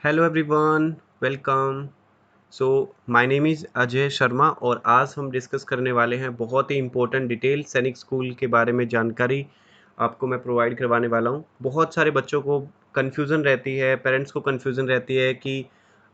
Hello everyone, welcome. So my name is Ajay Sharma और आज हम डिस्कस करने वाले हैं बहुत ही इम्पोर्टेंट डिटेल सैनिक स्कूल के बारे में जानकारी आपको मैं प्रोवाइड करवाने वाला हूँ। बहुत सारे बच्चों को कन्फ्यूज़न रहती है, पेरेंट्स को कन्फ्यूज़न रहती है कि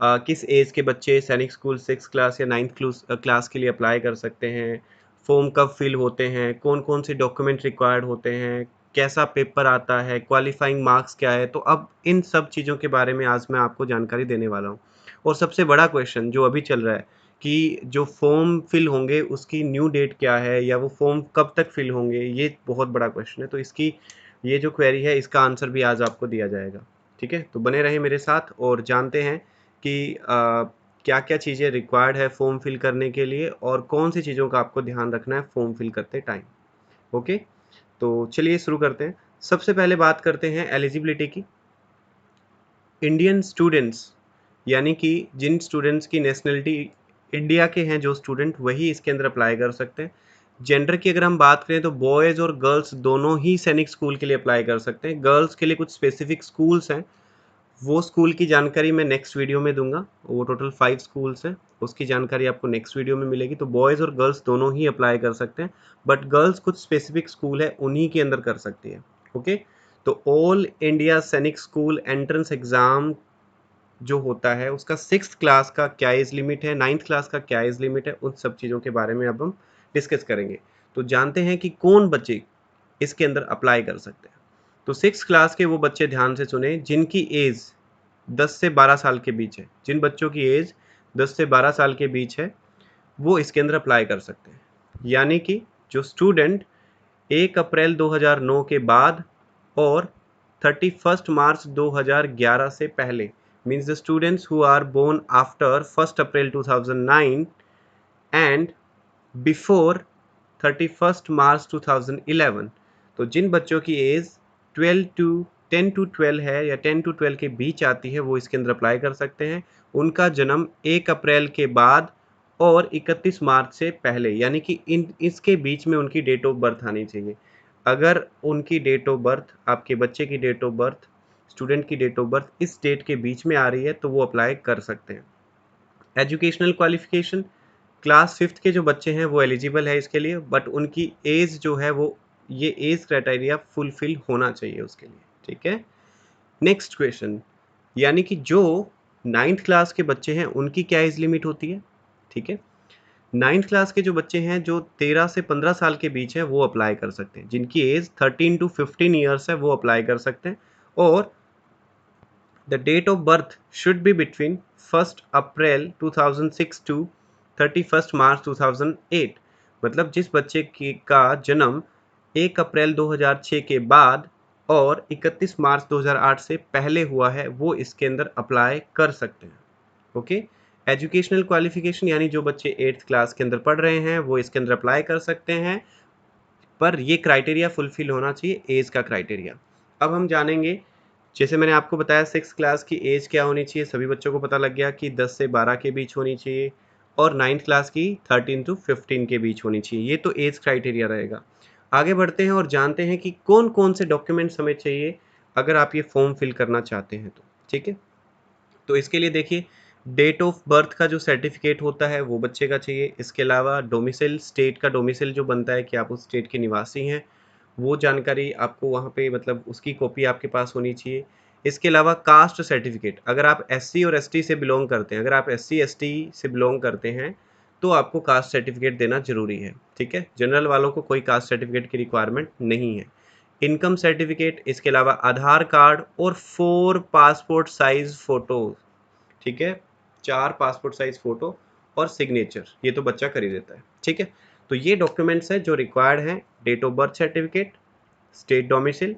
किस एज के बच्चे सैनिक स्कूल 6 क्लास या 9th क्लास के लिए अप्लाई कर सकते हैं, फॉर्म कब फिल होते हैं, कौन-कौन से डॉक्यूमेंट रिक्वायर्ड होते हैं, कैसा पेपर आता है, क्वालिफाइंग मार्क्स क्या है। तो अब इन सब चीज़ों के बारे में आज मैं आपको जानकारी देने वाला हूँ। और सबसे बड़ा क्वेश्चन जो अभी चल रहा है कि जो फॉर्म फिल होंगे उसकी न्यू डेट क्या है या वो फॉर्म कब तक फिल होंगे, ये बहुत बड़ा क्वेश्चन है। तो इसकी ये जो क्वेरी है इसका आंसर भी आज आपको दिया जाएगा। ठीक है, तो बने रहें मेरे साथ और जानते हैं कि क्या-क्या चीज़ें रिक्वायर्ड है फॉर्म फिल करने के लिए और कौन सी चीज़ों का आपको ध्यान रखना है फॉर्म फिल करते टाइम। ओके, तो चलिए शुरू करते हैं। सबसे पहले बात करते हैं एलिजिबिलिटी की। इंडियन स्टूडेंट्स यानी कि जिन स्टूडेंट्स की नेशनलिटी इंडिया के हैं जो स्टूडेंट वही इसके अंदर अप्लाई कर सकते हैं। जेंडर की अगर हम बात करें तो बॉयज़ और गर्ल्स दोनों ही सैनिक स्कूल के लिए अप्लाई कर सकते हैं। गर्ल्स के लिए कुछ स्पेसिफिक स्कूल्स हैं, वो स्कूल की जानकारी मैं नेक्स्ट वीडियो में दूंगा। वो टोटल 5 स्कूल्स हैं, उसकी जानकारी आपको नेक्स्ट वीडियो में मिलेगी। तो बॉयज़ और गर्ल्स दोनों ही अप्लाई कर सकते हैं, बट गर्ल्स कुछ स्पेसिफिक स्कूल है उन्हीं के अंदर कर सकती है। ओके, तो ऑल इंडिया सैनिक स्कूल एंट्रेंस एग्ज़ाम जो होता है उसका 6th क्लास का क्या एज लिमिट है, 9th क्लास का क्या एज लिमिट है, उन सब चीज़ों के बारे में अब हम डिस्कस करेंगे। तो जानते हैं कि कौन बच्चे इसके अंदर अप्लाई कर सकते हैं। तो 6th क्लास के वो बच्चे ध्यान से सुने जिनकी एज 10 से 12 साल के बीच है। जिन बच्चों की एज 10 से 12 साल के बीच है वो इसके अंदर अप्लाई कर सकते हैं। यानी कि जो स्टूडेंट 1 अप्रैल 2009 के बाद और 31st मार्च 2011 से पहले, means the students who are born after 1st April 2009 and before 31st March 2011। तो जिन बच्चों की एज 10 टू 12 है या 10 टू 12 के बीच आती है वो इसके अंदर अप्लाई कर सकते हैं। उनका जन्म 1 अप्रैल के बाद और 31 मार्च से पहले, यानी कि इन इसके बीच में उनकी डेट ऑफ बर्थ आनी चाहिए। अगर उनकी डेट ऑफ बर्थ, आपके बच्चे की डेट ऑफ बर्थ, स्टूडेंट की डेट ऑफ बर्थ इस डेट के बीच में आ रही है तो वो अप्लाई कर सकते हैं। एजुकेशनल क्वालिफिकेशन, क्लास 5th के जो बच्चे हैं वो एलिजिबल है इसके लिए, बट उनकी एज जो है वो ये एज क्राइटेरिया फुलफिल होना चाहिए उसके लिए। ठीक है, नेक्स्ट क्वेश्चन, यानी कि जो 9th क्लास के बच्चे हैं उनकी क्या एज लिमिट होती है। ठीक है, 9th क्लास के जो बच्चे हैं जो 13 से 15 साल के बीच हैं वो अप्लाई कर सकते हैं। जिनकी एज 13 टू 15 ईयर्स है वो अप्लाई कर सकते हैं। और the date of birth should be between 1st April 2006 to 31st March 2008। मतलब जिस बच्चे की का जन्म 1 अप्रैल 2006 के बाद और 31 मार्च 2008 से पहले हुआ है वो इसके अंदर अप्लाई कर सकते हैं। ओके, एजुकेशनल क्वालिफिकेशन यानी जो बच्चे 8th क्लास के अंदर पढ़ रहे हैं वो इसके अंदर अप्लाई कर सकते हैं, पर ये क्राइटेरिया फुलफिल होना चाहिए, एज का क्राइटेरिया। अब हम जानेंगे, जैसे मैंने आपको बताया 6th क्लास की एज क्या होनी चाहिए, सभी बच्चों को पता लग गया कि 10 से 12 के बीच होनी चाहिए और 9th क्लास की 13 टू 15 के बीच होनी चाहिए। ये तो एज क्राइटेरिया रहेगा। आगे बढ़ते हैं और जानते हैं कि कौन-कौन से डॉक्यूमेंट्स हमें चाहिए अगर आप ये फॉर्म फिल करना चाहते हैं तो। ठीक है? तो इसके लिए देखिए, डेट ऑफ बर्थ का जो सर्टिफिकेट होता है वो बच्चे का चाहिए। इसके अलावा डोमिसाइल, स्टेट का डोमिसाइल जो बनता है कि आप उस स्टेट के निवासी हैं, वो जानकारी आपको वहाँ पे मतलब उसकी कॉपी आपके पास होनी चाहिए। इसके अलावा कास्ट सर्टिफिकेट, अगर आप एससी और एसटी से बिलोंग करते हैं, अगर आप एससी एसटी से बिलोंग करते हैं तो आपको कास्ट सर्टिफिकेट देना ज़रूरी है। ठीक है, जनरल वालों को कोई कास्ट सर्टिफिकेट की रिक्वायरमेंट नहीं है। इनकम सर्टिफिकेट, इसके अलावा आधार कार्ड और 4 पासपोर्ट साइज़ फ़ोटो। ठीक है, 4 पासपोर्ट साइज़ फ़ोटो और सिग्नेचर, ये तो बच्चा कर ही देता है। ठीक है, तो ये डॉक्यूमेंट्स हैं जो रिक्वायर्ड हैं। Date of birth certificate, state domicile,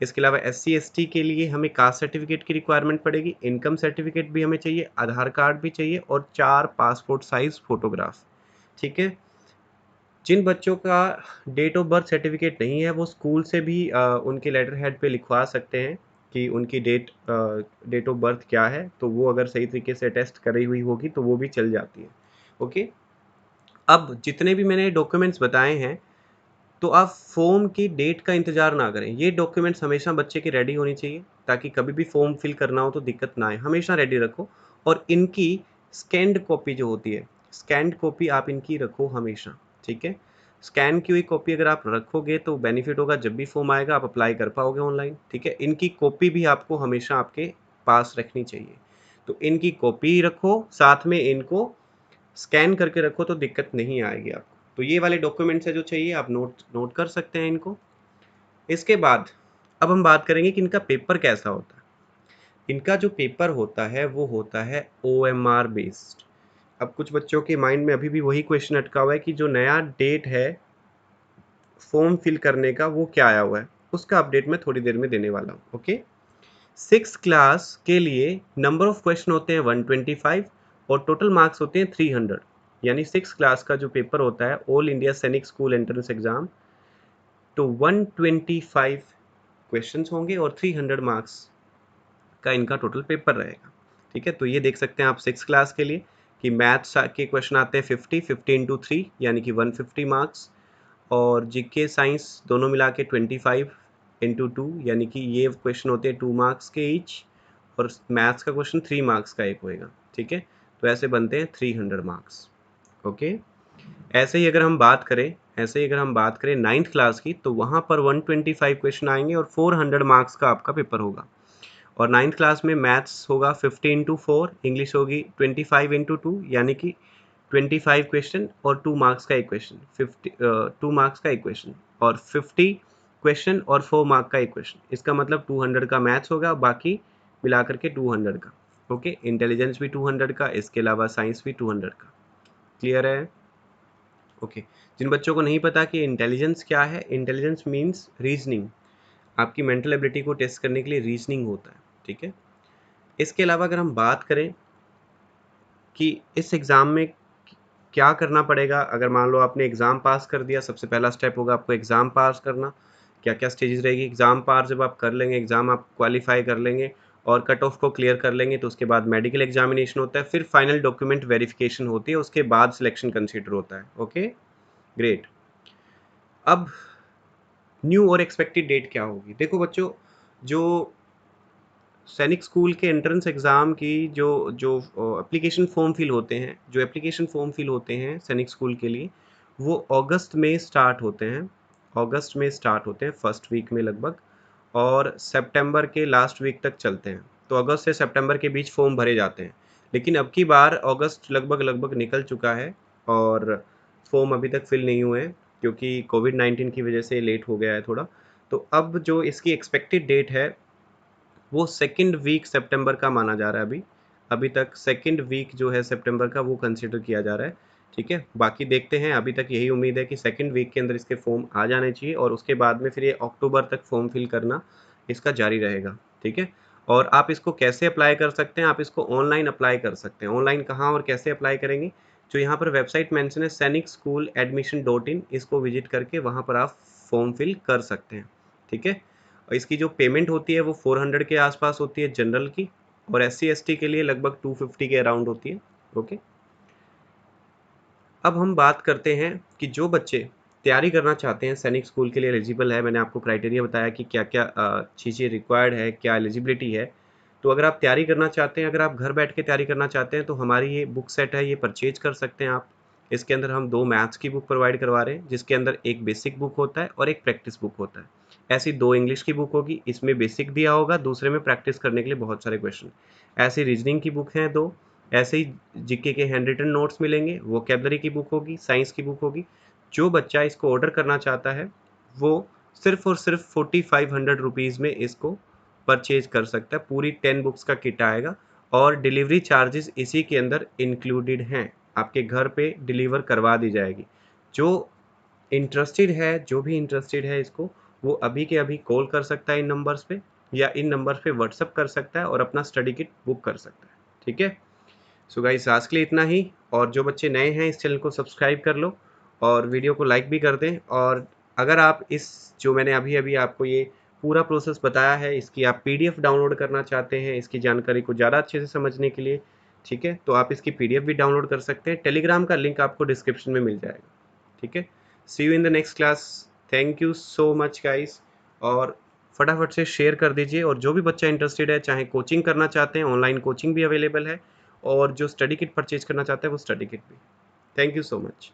इसके अलावा एससी एसटी के लिए हमें कास्ट सर्टिफिकेट की रिक्वायरमेंट पड़ेगी, इनकम सर्टिफिकेट भी हमें चाहिए, आधार कार्ड भी चाहिए और 4 पासपोर्ट साइज़ फ़ोटोग्राफ। ठीक है, जिन बच्चों का डेट ऑफ बर्थ सर्टिफिकेट नहीं है वो स्कूल से भी उनके लेटर हेड पे लिखवा सकते हैं कि उनकी डेट ऑफ बर्थ क्या है, तो वो अगर सही तरीके से टेस्ट करी हुई होगी तो वो भी चल जाती है। ओके, अब जितने भी मैंने डॉक्यूमेंट्स बताए हैं तो आप फॉर्म की डेट का इंतज़ार ना करें। ये डॉक्यूमेंट्स हमेशा बच्चे की रेडी होनी चाहिए, ताकि कभी भी फॉर्म फिल करना हो तो दिक्कत ना आए। हमेशा रेडी रखो और इनकी स्कैन्ड कॉपी जो होती है, स्कैन्ड कॉपी आप इनकी रखो हमेशा, ठीक है? स्कैन की हुई कॉपी अगर आप रखोगे तो बेनिफिट होगा, जब भी फॉर्म आएगा आप अप्लाई कर पाओगे ऑनलाइन, ठीक है? इनकी कॉपी भी आपको हमेशा आपके पास रखनी चाहिए। तो इनकी कॉपी रखो, साथ में इनको स्कैन करके रखो तो दिक्कत नहीं आएगी आपको। तो ये वाले डॉक्यूमेंट्स है जो चाहिए, आप नोट नोट कर सकते हैं इनको। इसके बाद अब हम बात करेंगे कि इनका पेपर कैसा होता है। इनका जो पेपर होता है वो होता है OMR बेस्ड। अब कुछ बच्चों के माइंड में अभी भी वही क्वेश्चन अटका हुआ है कि जो नया डेट है फॉर्म फिल करने का वो क्या आया हुआ है, उसका अपडेट मैं थोड़ी देर में देने वाला हूँ। ओके, 6 क्लास के लिए नंबर ऑफ क्वेश्चन होते हैं 125 और टोटल मार्क्स होते हैं 300। यानी 6 क्लास का जो पेपर होता है ऑल इंडिया सैनिक स्कूल एंट्रेंस एग्जाम, तो 125 क्वेश्चंस होंगे और 300 मार्क्स का इनका टोटल पेपर रहेगा, ठीक है? तो ये देख सकते हैं आप 6 क्लास के लिए कि मैथ्स के क्वेश्चन आते हैं 50 इंटू 3 यानी कि 150 मार्क्स, और जीके साइंस दोनों मिला के 25 इंटू 2 यानी कि ये क्वेश्चन होते हैं 2 मार्क्स के ईच, और मैथ्स का क्वेश्चन 3 मार्क्स का एक होएगा, ठीक है? तो ऐसे बनते हैं 300 मार्क्स। ओके, ऐसे ही अगर हम बात करें 9th क्लास की, तो वहाँ पर 125 क्वेश्चन आएंगे और 400 मार्क्स का आपका पेपर होगा। और 9th क्लास में मैथ्स होगा 50 इंटू 4, इंग्लिश होगी 25 इंटू 2 यानी कि 25 क्वेश्चन और 2 मार्क्स का एक क्वेश्चन, 2 मार्क्स का एक क्वेश्चन, और 50 क्वेश्चन और 4 मार्क का एक क्वेश्चन। इसका मतलब 200 का मैथ्स होगा, बाकी मिला करके 200 का। ओके, इंटेलिजेंस भी 200 का, इसके अलावा साइंस भी 200 का। क्लियर है? ओके, जिन बच्चों को नहीं पता कि इंटेलिजेंस क्या है, इंटेलिजेंस मीन्स रीजनिंग। आपकी मेंटल एबिलिटी को टेस्ट करने के लिए रीजनिंग होता है, ठीक है? इसके अलावा अगर हम बात करें कि इस एग्ज़ाम में क्या करना पड़ेगा, अगर मान लो आपने एग्ज़ाम पास कर दिया, सबसे पहला स्टेप होगा आपको एग्ज़ाम पास करना। क्या क्या स्टेजेस रहेगी, एग्ज़ाम पास जब आप कर लेंगे, एग्ज़ाम आप क्वालिफाई कर लेंगे और कट ऑफ को क्लियर कर लेंगे, तो उसके बाद मेडिकल एग्जामिनेशन होता है, फिर फाइनल डॉक्यूमेंट वेरिफिकेशन होती है, उसके बाद सिलेक्शन कंसिडर होता है। Okay, great. अब न्यू और एक्सपेक्टेड डेट क्या होगी? देखो बच्चों, जो सैनिक स्कूल के एंट्रेंस एग्ज़ाम की जो जो एप्लीकेशन फ़ॉर्म फिल होते हैं, सैनिक स्कूल के लिए, वो अगस्त में स्टार्ट होते हैं। अगस्त में स्टार्ट होते हैं फर्स्ट वीक में लगभग, और सितंबर के लास्ट वीक तक चलते हैं। तो अगस्त से सितंबर के बीच फॉर्म भरे जाते हैं। लेकिन अब की बार अगस्त लगभग निकल चुका है और फॉर्म अभी तक फिल नहीं हुए हैं, क्योंकि कोविड-19 की वजह से लेट हो गया है थोड़ा। तो अब जो इसकी एक्सपेक्टेड डेट है वो सेकंड वीक सितंबर का माना जा रहा है अभी। अभी तक सेकंड वीक जो है सितंबर का वो कंसिडर किया जा रहा है, ठीक है? बाकी देखते हैं, अभी तक यही उम्मीद है कि सेकंड वीक के अंदर इसके फॉर्म आ जाने चाहिए और उसके बाद में फिर ये अक्टूबर तक फॉर्म फिल करना इसका जारी रहेगा, ठीक है? और आप इसको कैसे अप्लाई कर सकते हैं? आप इसको ऑनलाइन अप्लाई कर सकते हैं। ऑनलाइन कहाँ और कैसे अप्लाई करेंगे? जो यहाँ पर वेबसाइट मेंशन है sainicschool.admission.in, इसको विजिट करके वहाँ पर आप फॉर्म फिल कर सकते हैं, ठीक है? और इसकी जो पेमेंट होती है वो 400 के आसपास होती है जनरल की, और SC/ST के लिए लगभग 250 के अराउंड होती है। ओके, अब हम बात करते हैं कि जो बच्चे तैयारी करना चाहते हैं सैनिक स्कूल के लिए एलिजिबल है। मैंने आपको क्राइटेरिया बताया कि क्या क्या चीज़ें रिक्वायर्ड है, क्या एलिजिबिलिटी है। तो अगर आप तैयारी करना चाहते हैं, अगर आप घर बैठ के तैयारी करना चाहते हैं, तो हमारी ये बुक सेट है, ये परचेज कर सकते हैं आप। इसके अंदर हम 2 मैथ्स की बुक प्रोवाइड करवा रहे हैं, जिसके अंदर एक बेसिक बुक होता है और एक प्रैक्टिस बुक होता है। ऐसी 2 इंग्लिश की बुक होगी, इसमें बेसिक दिया होगा, दूसरे में प्रैक्टिस करने के लिए बहुत सारे क्वेश्चन। ऐसी रीजनिंग की बुक हैं 2, ऐसे ही जीके के हैंड रिटन नोट्स मिलेंगे, वोकेबलरी की बुक होगी, साइंस की बुक होगी। जो बच्चा इसको ऑर्डर करना चाहता है वो सिर्फ और सिर्फ 4500 रुपीज़ में इसको परचेज कर सकता है। पूरी 10 बुक्स का किट आएगा और डिलीवरी चार्जेस इसी के अंदर इंक्लूडेड हैं, आपके घर पे डिलीवर करवा दी जाएगी। जो भी इंटरेस्टेड है इसको, वो अभी के अभी कॉल कर सकता है इन नंबर्स पे, या इन नंबर्स पे व्हाट्सअप कर सकता है और अपना स्टडी किट बुक कर सकता है, ठीक है? सो गाइस, आज के लिए इतना ही। और जो बच्चे नए हैं इस चैनल को सब्सक्राइब कर लो और वीडियो को लाइक भी कर दें। और अगर आप इस जो मैंने अभी अभी आपको ये पूरा प्रोसेस बताया है, इसकी आप PDF डाउनलोड करना चाहते हैं इसकी जानकारी को ज़्यादा अच्छे से समझने के लिए, ठीक है, तो आप इसकी PDF भी डाउनलोड कर सकते हैं। टेलीग्राम का लिंक आपको डिस्क्रिप्शन में मिल जाएगा, ठीक है? See you in the next class. Thank you so much guys, और फटाफट से शेयर कर दीजिए। और जो भी बच्चा इंटरेस्टेड है, चाहे कोचिंग करना चाहते हैं, ऑनलाइन कोचिंग भी अवेलेबल है, और जो स्टडी किट परचेज करना चाहते हैं वो स्टडी किट भी। Thank you so much.